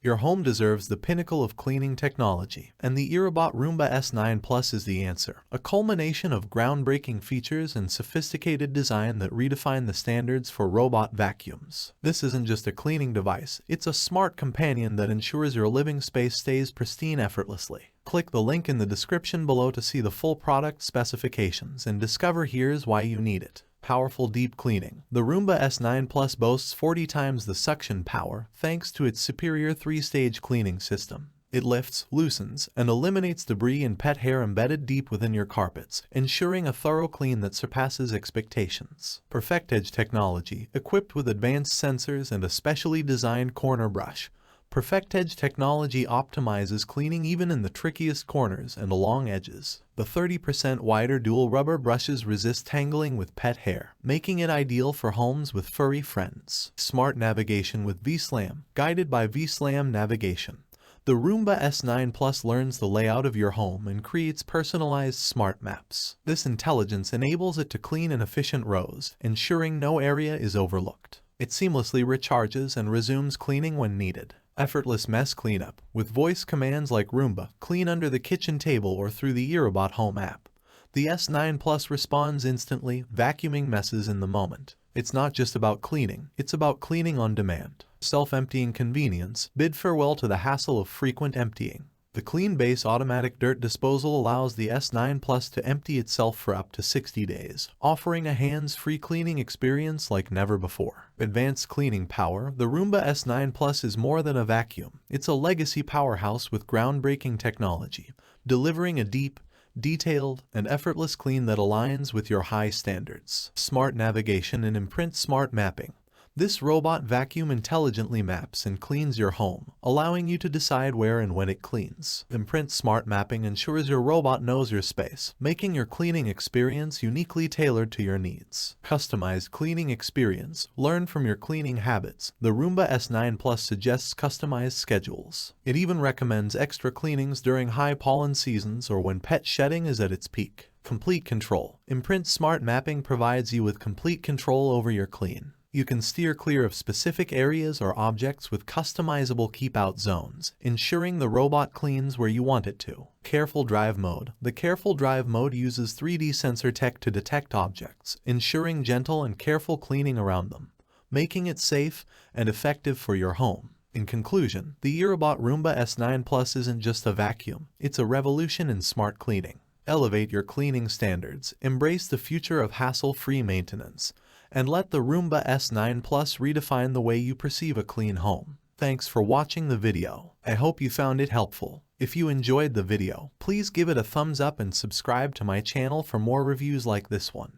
Your home deserves the pinnacle of cleaning technology, and the Irobot Roomba S9 Plus is the answer. A culmination of groundbreaking features and sophisticated design that redefine the standards for robot vacuums. This isn't just a cleaning device, it's a smart companion that ensures your living space stays pristine effortlessly. Click the link in the description below to see the full product specifications and discover here's why you need it. Powerful deep cleaning. The Roomba S9 Plus boasts 40 times the suction power thanks to its superior 3-stage cleaning system. It lifts, loosens, and eliminates debris and pet hair embedded deep within your carpets, ensuring a thorough clean that surpasses expectations. PerfectEdge technology, equipped with advanced sensors and a specially designed corner brush. PerfectEdge technology optimizes cleaning even in the trickiest corners and along edges. The 30% wider dual rubber brushes resist tangling with pet hair, making it ideal for homes with furry friends. Smart navigation with vSlam, guided by vSlam navigation. The Roomba S9 Plus learns the layout of your home and creates personalized smart maps. This intelligence enables it to clean in efficient rows, ensuring no area is overlooked. It seamlessly recharges and resumes cleaning when needed. Effortless mess cleanup. With voice commands like Roomba, clean under the kitchen table or through the Irobot Home app. The S9 Plus responds instantly, vacuuming messes in the moment. It's not just about cleaning, it's about cleaning on demand. Self-emptying convenience. Bid farewell to the hassle of frequent emptying. The Clean Base automatic dirt disposal allows the S9 Plus to empty itself for up to 60 days, offering a hands-free cleaning experience like never before. Advanced cleaning power. The Roomba S9 Plus is more than a vacuum. It's a legacy powerhouse with groundbreaking technology, delivering a deep, detailed, and effortless clean that aligns with your high standards. Smart navigation and imprint smart mapping. This robot vacuum intelligently maps and cleans your home, allowing you to decide where and when it cleans. Imprint smart mapping ensures your robot knows your space, making your cleaning experience uniquely tailored to your needs. Customized cleaning experience. Learn from your cleaning habits. The Roomba S9 Plus suggests customized schedules. It even recommends extra cleanings during high pollen seasons or when pet shedding is at its peak. Complete control. Imprint smart mapping provides you with complete control over your clean. You can steer clear of specific areas or objects with customizable keep-out zones, ensuring the robot cleans where you want it to. Careful Drive Mode. The Careful Drive mode uses 3D sensor tech to detect objects, ensuring gentle and careful cleaning around them, making it safe and effective for your home. In conclusion, the Irobot Roomba S9 Plus isn't just a vacuum, it's a revolution in smart cleaning. Elevate your cleaning standards, embrace the future of hassle-free maintenance, and let the Roomba S9 Plus redefine the way you perceive a clean home. Thanks for watching the video. I hope you found it helpful. If you enjoyed the video, please give it a thumbs up and subscribe to my channel for more reviews like this one.